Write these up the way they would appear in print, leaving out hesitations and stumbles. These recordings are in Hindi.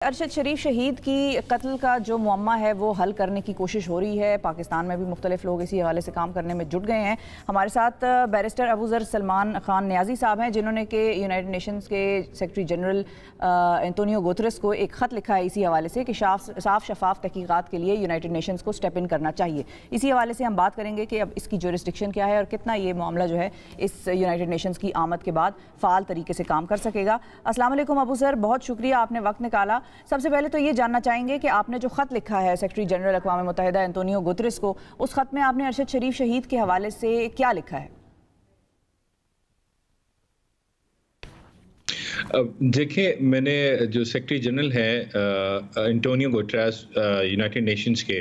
अरशद शरीफ शहीद की कत्ल का जो मुअम्मा है वो हल करने की कोशिश हो रही है। पाकिस्तान में भी मुख्तलिफ लोग इसी हवाले से काम करने में जुट गए हैं। हमारे साथ बैरिस्टर अबू ज़र सलमान खान न्याजी साहब हैं, जिन्होंने कि यूनाइटेड नेशंस के सेक्रेटरी जनरल एंटोनियो गुतरेस को एक ख़त लिखा है इसी हवाले से कि साफ शफाफ तहकीकात के लिए यूनाइटेड नेशंस को स्टेप इन करना चाहिए। इसी हवाले से हम बात करेंगे कि अब इसकी जुरिस्डिक्शन क्या है और कितना ये मामला जो है इस यूनाइटेड नेशंस की आमद के बाद फ़ाल तरीके से काम कर सकेगा। अस्सलाम वालेकुम अबू ज़र, बहुत शुक्रिया आपने वक्त निकाला। सबसे पहले तो ये जानना चाहेंगे कि आपने जो ख़त लिखा है सेक्रेटरी जनरल अक़वाम मुत्तहिदा एंटोनियो गुतरेस को, उस ख़त में आपने अरशद शरीफ शहीद के हवाले से क्या लिखा है? देखिए, मैंने जो सेक्रेटरी जनरल है एंटोनियो गुतरेस यूनाइटेड नेशंस के,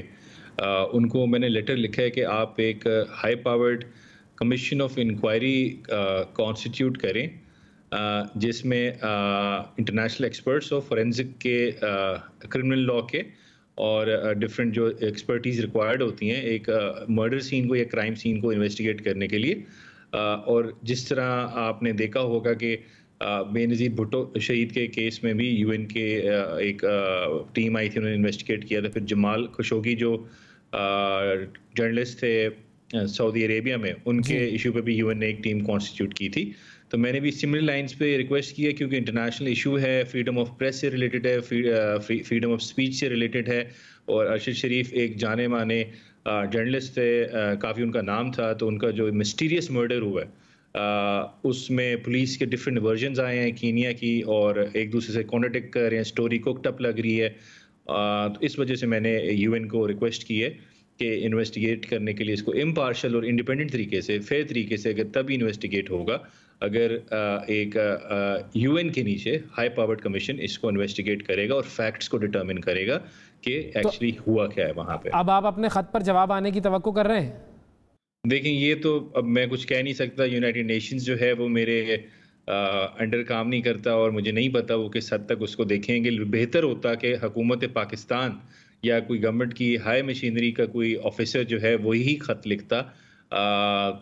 उनको मैंने लेटर लिखा है कि आप एक high powered commission of inquiry constitute करें, जिसमें इंटरनेशनल एक्सपर्ट्स ऑफ फोरेंसिक के, क्रिमिनल लॉ के और डिफरेंट जो एक्सपर्टीज़ रिक्वायर्ड होती हैं एक मर्डर सीन को या क्राइम सीन को इन्वेस्टिगेट करने के लिए। और जिस तरह आपने देखा होगा कि बेनज़ीर भुट्टो शहीद के केस में भी यूएन के एक टीम आई थी, उन्होंने इन्वेस्टिगेट किया था। फिर जमाल खशोगी जो जर्नलिस्ट थे सऊदी अरेबिया में, उनके इशू पे भी यूएन ने एक टीम कॉन्स्टिट्यूट की थी। तो मैंने भी सिमिलर लाइंस पे रिक्वेस्ट किया, क्योंकि इंटरनेशनल इशू है, फ्रीडम ऑफ प्रेस से रिलेटेड है, फ्रीडम ऑफ स्पीच से रिलेटेड है। और अरशद शरीफ एक जाने माने जर्नलिस्ट थे, काफ़ी उनका नाम था। तो उनका जो मिस्टीरियस मर्डर हुआ है, उसमें पुलिस के डिफरेंट वर्जन्स आए हैं कीनिया की, और एक दूसरे से कॉन्ट्रडिक्ट कर रहे हैं, स्टोरी कुक्ड अप लग रही है। तो इस वजह से मैंने यूएन को रिक्वेस्ट की है कि इन्वेस्टिगेट करने के लिए इसको इम्पार्शल और इंडिपेंडेंट तरीके से, फेयर तरीके से अगर तभी इन्वेस्टिगेट होगा अगर एक यूएन के नीचे हाई पावर्ड कमीशन इसको इन्वेस्टिगेट करेगा और फैक्ट्स को डिटरमिन करेगा कि एक्चुअली हुआ क्या है वहाँ पे। अब आप अपने ख़त पर जवाब आने की तवक्को कर रहे हैं? देखिए, ये तो अब मैं कुछ कह नहीं सकता। यूनाइटेड नेशंस जो है वो मेरे अंडर काम नहीं करता, और मुझे नहीं पता वो किस हद तक उसको देखेंगे। बेहतर होता कि हुकूमत पाकिस्तान या कोई गवर्नमेंट की हाई मशीनरी का कोई ऑफिसर जो है वही ख़त लिखता,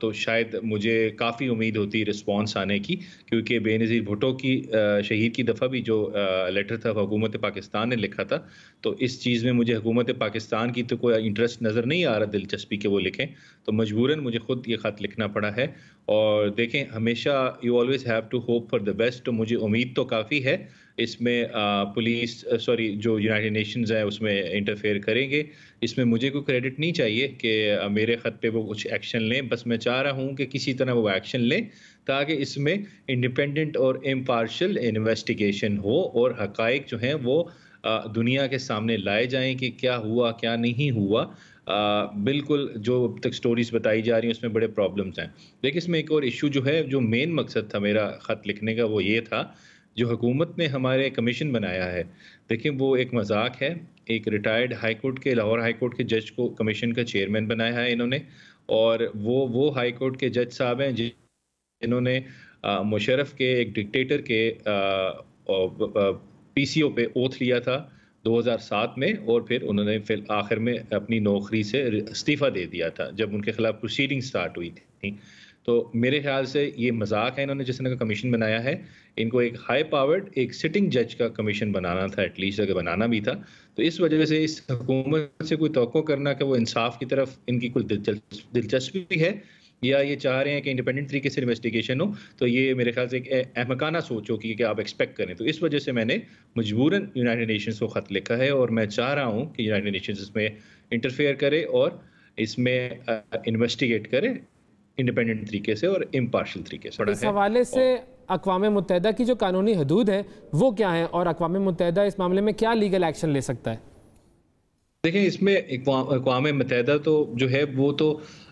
तो शायद मुझे काफ़ी उम्मीद होती रिस्पांस आने की। क्योंकि बेनज़ीर भुट्टो की शहीद की दफ़ा भी जो लेटर था हुकूमत पाकिस्तान ने लिखा था, तो इस चीज़ में मुझे हुकूमत पाकिस्तान की तो कोई इंटरेस्ट नज़र नहीं आ रहा, दिलचस्पी के वो लिखें। तो मजबूरन मुझे ख़ुद ये ख़त लिखना पड़ा है। और देखें, हमेशा you always have to hope for the best. तो मुझे उम्मीद तो काफ़ी है इसमें जो यूनाइटेड नेशंस है उसमें इंटरफेयर करेंगे। इसमें मुझे कोई क्रेडिट नहीं चाहिए कि मेरे ख़त पे वो कुछ एक्शन लें। बस मैं चाह रहा हूँ कि किसी तरह वो एक्शन लें ताकि इसमें इंडिपेंडेंट और इम्पार्शियल इन्वेस्टिगेशन हो और हक़ाइक़ जो हैं वो दुनिया के सामने लाए जाएँ कि क्या हुआ क्या नहीं हुआ। बिल्कुल जो अब तक स्टोरीज़ बताई जा रही हैं उसमें बड़े प्रॉब्लम्स हैं। लेकिन इसमें एक और इशू जो है, जो मेन मकसद था मेरा ख़त लिखने का, वो ये था जो हुकूमत ने हमारे कमीशन बनाया है। देखिए, वो एक मजाक है। एक रिटायर्ड हाई कोर्ट के, लाहौर हाई कोर्ट के जज को कमीशन का चेयरमैन बनाया है इन्होंने। और वो हाई कोर्ट के जज साहब हैं जिन्होंने मुशर्रफ के, एक डिक्टेटर के पीसीओ पे ओथ लिया था 2007 में, और फिर उन्होंने फिर आखिर में अपनी नौकरी से इस्तीफ़ा दे दिया था जब उनके खिलाफ प्रोसीडिंग स्टार्ट हुई थी। तो मेरे ख्याल से ये मजाक है इन्होंने जिस तरह का कमीशन बनाया है। इनको एक हाई पावर्ड, एक सिटिंग जज का कमीशन बनाना था, एटलीस्ट अगर बनाना भी था। तो इस वजह से इस हुकूमत से कोई तवक्को करना कि वो इंसाफ की तरफ इनकी कोई दिलचस्पी है या ये चाह रहे हैं कि इंडिपेंडेंट तरीके से इन्वेस्टिगेशन हो, तो ये मेरे ख्याल से एक अहमकाना सोच होगी कि आप एक्सपेक्ट करें। तो इस वजह से मैंने मजबूरन यूनाइटेड नेशंस को ख़त लिखा है, और मैं चाह रहा हूँ कि यूनाइटेड नेशंस इसमें इंटरफेयर करे और इसमें इन्वेस्टिगेट करे इंडिपेंडेंट तरीके से और इम्पार्शियल तरीके से। इस हवाले से अक़वाम मुत्तहिदा की जो कानूनी हदूद है वो क्या है, और अक़वाम मुत्तहिदा इस मामले में क्या लीगल एक्शन ले सकता है? देखिए, इसमें अक़वाम मुत्तहिदा तो जो है वो तो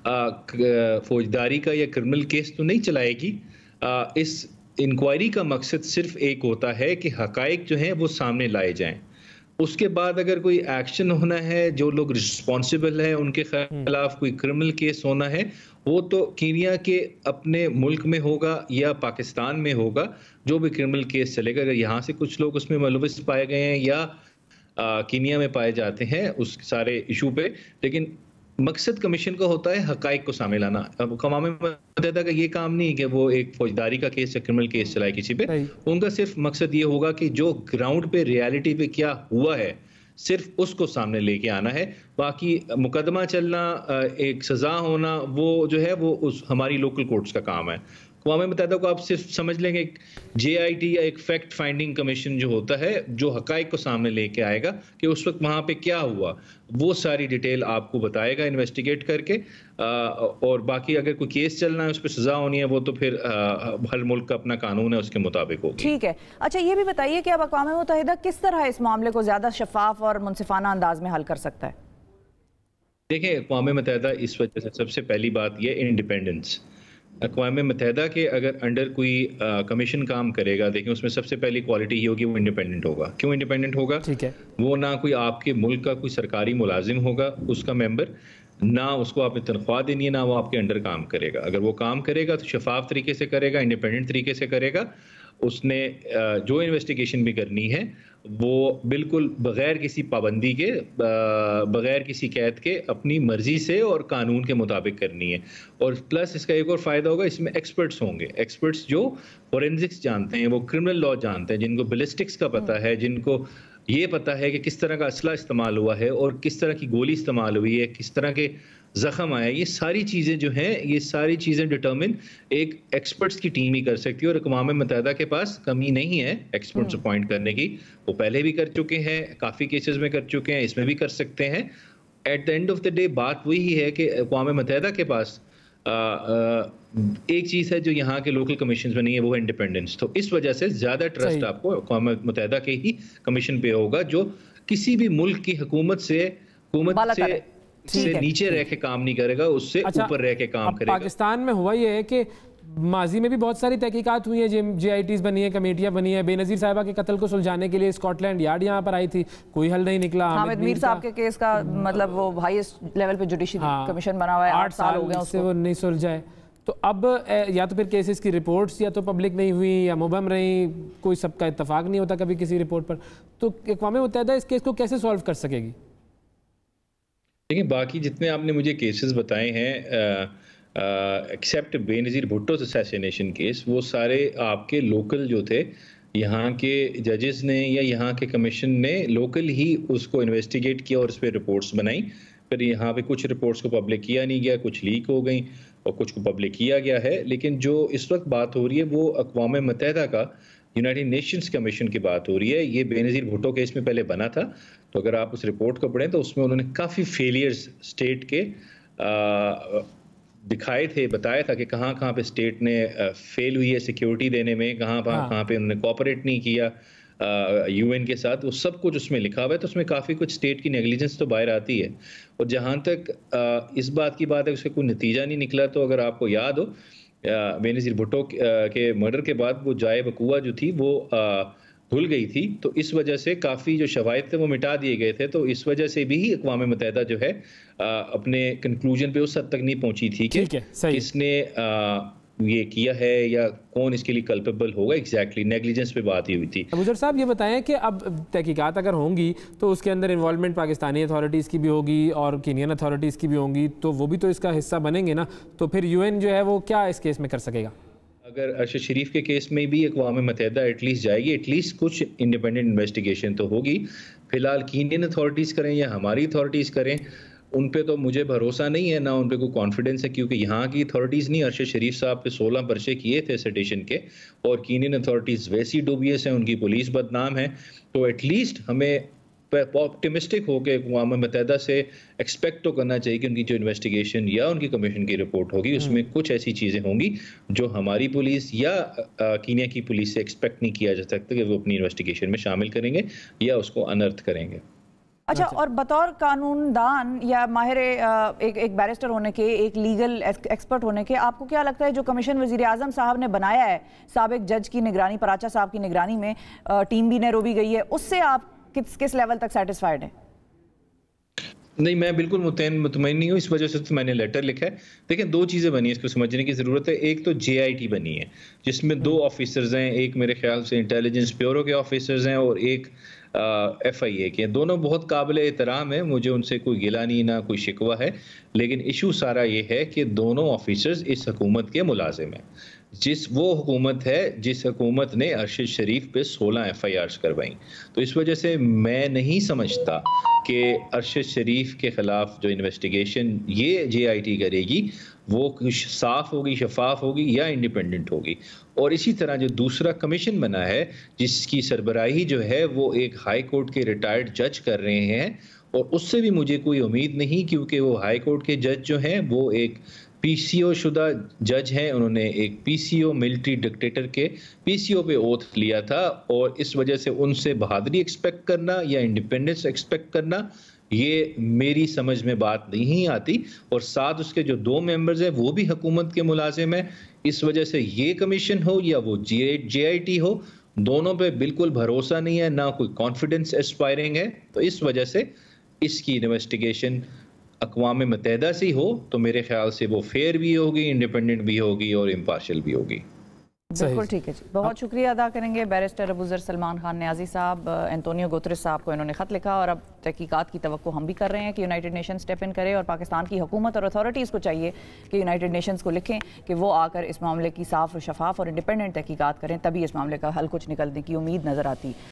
फौजदारी का या क्रिमिनल केस तो नहीं चलाएगी। इस इंक्वायरी का मकसद सिर्फ एक होता है कि हक़ाइक़ जो हैं वो सामने लाए जाएं। उसके बाद अगर कोई एक्शन होना है, जो लोग रिस्पॉन्सिबल हैं उनके खिलाफ कोई क्रिमिनल केस होना है, वो तो कीनिया के अपने मुल्क में होगा या पाकिस्तान में होगा। जो भी क्रिमिनल केस चलेगा, अगर यहाँ से कुछ लोग उसमें मुलविस पाए गए हैं या कीनिया में पाए जाते हैं उस सारे इशू पे, लेकिन मकसद कमीशन का होता है हकाइक को सामने लाना। अब अक़वाम मुत्तहिदा का ये काम नहीं है कि वो एक फौजदारी का केस या क्रिमिनल केस चलाए किसी पे। उनका सिर्फ मकसद ये होगा कि जो ग्राउंड पे रियलिटी पे क्या हुआ है सिर्फ उसको सामने लेके आना है। बाकी मुकदमा चलना, एक सजा होना, वो जो है वो उस हमारी लोकल कोर्ट्स का काम है। अक़वाम मुत्तहिदा को आप सिर्फ समझ लेंगे JIT या एक फैक्ट फाइंडिंग कमीशन जो होता है, जो हकाइक को सामने लेके आएगा कि उस वक्त वहाँ पे क्या हुआ, वो सारी डिटेल आपको बताएगा इन्वेस्टिगेट करके। और बाकी अगर कोई केस चलना है, उस पर सजा होनी है, वो तो फिर हर मुल्क का अपना कानून है, उसके मुताबिक होगी। ठीक है। अच्छा, ये भी बताइए कि अब अक़वाम मुत्तहिदा किस तरह इस मामले को ज़्यादा शफाफ और मुनसिफाना अंदाज में हल कर सकता है? देखिए, अक़वाम मुत्तहिदा इस वजह से सबसे पहली बात यह इंडिपेंडेंस। अक़वाम मुत्तहिदा के अगर अंडर कोई कमीशन काम करेगा, देखिए उसमें सबसे पहली क्वालिटी ये होगी वो इंडिपेंडेंट होगा। क्यों इंडिपेंडेंट होगा? ठीक है। वो ना कोई आपके मुल्क का कोई सरकारी मुलाजिम होगा उसका मेंबर, ना उसको आपने तनख्वाह देनी है, ना वो आपके अंडर काम करेगा। अगर वो काम करेगा तो शफाफ तरीके से करेगा, इंडिपेंडेंट तरीके से करेगा। उसने जो इन्वेस्टिगेशन भी करनी है वो बिल्कुल बग़ैर किसी पाबंदी के, बग़ैर किसी कैद के, अपनी मर्ज़ी से और कानून के मुताबिक करनी है। और प्लस इसका एक और फ़ायदा होगा, इसमें एक्सपर्ट्स होंगे, एक्सपर्ट्स जो फोरेंसिक्स जानते हैं, वो क्रिमिनल लॉ जानते हैं, जिनको बैलिस्टिक्स का पता है, जिनको ये पता है कि किस तरह का असला इस्तेमाल हुआ है और किस तरह की गोली इस्तेमाल हुई है, किस तरह के ज़ख़म आया। ये सारी चीज़ें जो हैं, ये सारी चीज़ें डिटर्मिन एक एक्सपर्ट्स की टीम ही कर सकती है। और अक़वाम मुत्तहिदा के पास कमी नहीं है एक्सपर्ट्स अपॉइंट करने की। वो पहले भी कर चुके हैं, काफ़ी केसेस में कर चुके हैं, इसमें भी कर सकते हैं। At the end of the day बात वही है कि अक़वाम मुत्तहिदा के पास एक चीज़ है जो यहाँ के लोकल कमीशन में नहीं है, वो है इंडिपेंडेंस। तो इस वजह से ज़्यादा ट्रस्ट आपको अक़वाम मुत्तहिदा के ही कमीशन पे होगा, जो किसी भी मुल्क की हुकूमत से नीचे रह के काम नहीं करेगा, उससे ऊपर रह के काम करेगा। पाकिस्तान में हुआ ये है कि माजी में भी बहुत सारी तहकीकात हुई है, JITs बनी है, कमेटियां बनी है। बेनज़ीर साहिबा के कत्ल को सुलझाने के लिए स्कॉटलैंड यार्ड यहाँ पर आई थी, कोई हल नहीं निकला। हामिद मीर साहब के केस का मतलब वो हाईएस्ट लेवल पे जुडिशरी कमीशन बना हुआ है, 8 साल हो गए उससे, वो नहीं सुलझाए। तो अब या तो फिर केसेस की रिपोर्ट्स या तो पब्लिक नहीं हुई या मुबहम रही, कोई सबका इत्तफाक नहीं होता कभी किसी रिपोर्ट पर। तो अक़वाम मुत्तहिदा इस केस को कैसे सॉल्व कर सकेगी? देखिए, बाकी जितने आपने मुझे केसेस बताए हैं except Benazir Bhutto assassination case, वो सारे आपके लोकल जो थे, यहाँ के जजेस ने या यहाँ के कमीशन ने लोकल ही उसको इन्वेस्टिगेट किया और उस पर रिपोर्ट्स बनाई। फिर यहाँ पे कुछ रिपोर्ट्स को पब्लिक किया नहीं गया, कुछ लीक हो गई और कुछ को पब्लिक किया गया है। लेकिन जो इस वक्त बात हो रही है वो अक़वाम मुत्तहिदा का यूनाइटेड नेशंस कमीशन की बात हो रही है। ये बेनज़ीर भुट्टो केस में पहले बना था, तो अगर आप उस रिपोर्ट को पढ़ें तो उसमें उन्होंने काफ़ी फेलियर्स स्टेट के दिखाए थे, बताया था कि कहाँ कहाँ पे स्टेट ने फेल हुई है सिक्योरिटी देने में, कहाँ पे उन्होंने कोऑपरेट नहीं किया UN के साथ। वो सब कुछ उसमें लिखा हुआ है, तो उसमें काफ़ी कुछ स्टेट की नेग्लिजेंस तो बाहर आती है। और जहाँ तक इस बात की बात है उसका कोई नतीजा नहीं निकला, तो अगर आपको याद हो बेनज़ीर भुट्टो के मर्डर के बाद वो जाए वकूआ जो थी वो धुल गई थी, तो इस वजह से काफ़ी जो शवाहिद थे वो मिटा दिए गए थे। तो इस वजह से भी अक़वाम मुत्तहिदा जो है अपने कंक्लूजन पे उस हद तक नहीं पहुंची थी कि किसने ये किया है या कौन इसके लिए कल्पेबल होगा। एग्जैक्टली नेग्लिजेंस पे बात ही हुई थी। अबूजर साहब ये बताएं कि अब तहकीकात अगर होंगी तो उसके अंदर इन्वॉल्वमेंट पाकिस्तानी अथॉरिटीज़ की भी होगी और कीनियन अथॉरिटीज़ की भी होंगी, तो वो भी तो इसका हिस्सा बनेंगे ना। तो फिर UN जो है वो क्या इस केस में कर सकेगा? अगर अरशद शरीफ के केस में भी अक़वाम मुत्तहिदा एटलीस्ट जाएगी, एटलीस्ट कुछ इंडिपेंडेंट इन्वेस्टिगेशन तो होगी। फिलहाल कीनियन अथॉरिटीज़ करें या हमारी अथॉरिटीज़ करें, उन पे तो मुझे भरोसा नहीं है, ना उन पे कोई कॉन्फिडेंस है, क्योंकि यहाँ की अथॉरिटीज़ नहीं। अरशद शरीफ साहब पे 16 पर्चे किए थे सेडिशन के, और कीनियन अथॉरिटीज़ वैसी डूबियस हैं, उनकी पुलिस बदनाम है। तो एटलीस्ट हमें ऑप्टिमिस्टिक होकर अक़वाम मुत्तहिदा से एक्सपेक्ट तो करना चाहिए कि उनकी जो इन्वेस्टिगेशन या उनकी कमीशन की रिपोर्ट होगी उसमें कुछ ऐसी चीज़ें होंगी जो हमारी पुलिस या कीनिया की पुलिस से एक्सपेक्ट नहीं किया जा सकता कि वो अपनी इन्वेस्टिगेशन में शामिल करेंगे या उसको अनर्थ करेंगे। अच्छा, और बतौर कानूनदान या माहिर एक बैरिस्टर होने के, एक लीगल एक्सपर्ट होने के, आपको क्या लगता है जो कमीशन वज़ीर आज़म साहब ने बनाया है साबिक जज की निगरानी, पराचा साहब की निगरानी में टीम भी नैरोबी गई है, उससे आप किस लेवल तक सेटिस्फाइड हैं? नहीं, मैं बिल्कुल मुतमईन नहीं हूँ। इस वजह से तो मैंने लेटर लिखा है। देखिए, दो चीज़ें बनी है, इसको समझने की ज़रूरत है। एक तो JIT बनी है जिसमें 2 ऑफिसर्स हैं, एक मेरे ख्याल से इंटेलिजेंस ब्यूरो के ऑफिसर्स हैं और एक FIA के। दोनों बहुत काबिल एहतराम है, मुझे उनसे कोई गिला नहीं ना कोई शिकवा है, लेकिन इशू सारा ये है कि दोनों ऑफिसर्स इस हुकूमत के मुलाजिम हैं। वो हुकूमत है जिस हुकूमत ने अरशद शरीफ पे 16 FIRs करवाई। तो इस वजह से मैं नहीं समझता कि अरशद शरीफ के ख़िलाफ़ जो इन्वेस्टिगेशन ये JIT करेगी वो कुछ साफ़ होगी, शफाफ होगी या इंडिपेंडेंट होगी। और इसी तरह जो दूसरा कमीशन बना है जिसकी सरबराही जो है वो एक हाई कोर्ट के रिटायर्ड जज कर रहे हैं, और उससे भी मुझे कोई उम्मीद नहीं, क्योंकि वो हाई कोर्ट के जज जो हैं वो एक PCO शुदा जज हैं। उन्होंने एक PCO मिलिट्री डिक्टेटर के PCO पे ओथ लिया था, और इस वजह से उनसे बहादुरी एक्सपेक्ट करना या इंडिपेंडेंस एक्सपेक्ट करना ये मेरी समझ में बात नहीं आती। और साथ उसके जो 2 मेंबर्स हैं वो भी हुकूमत के मुलाजिम हैं। इस वजह से ये कमीशन हो या वो JIT हो, दोनों पे बिल्कुल भरोसा नहीं है, ना कोई कॉन्फिडेंस एस्पायरिंग है। तो इस वजह से इसकी इन्वेस्टिगेशन अक़वाम मुत्तहिदा से हो तो मेरे ख्याल से वो फेयर भी होगी, इंडिपेंडेंट भी होगी और इम्पार्शियल भी होगी। बिल्कुल ठीक है जी, बहुत शुक्रिया अदा करेंगे बैरिस्टर अबूज़र सलमान खान न्याजी साहब। एंटोनियो गुतरेस साहब को इन्होंने ख़त लिखा और अब तहकीकात की तवक्को हम भी कर रहे हैं कि यूनाइटेड नेशंस स्टेप इन करे, और पाकिस्तान की हुकूमत और अथॉरिटीज़ को चाहिए कि यूनाइटेड नेशंस को लिखें कि वो आकर इस मामले की साफ़, शफाफ और इंडिपेंडेंट तहकीकात करें, तभी इस मामले का हल कुछ निकलने की उम्मीद नज़र आती।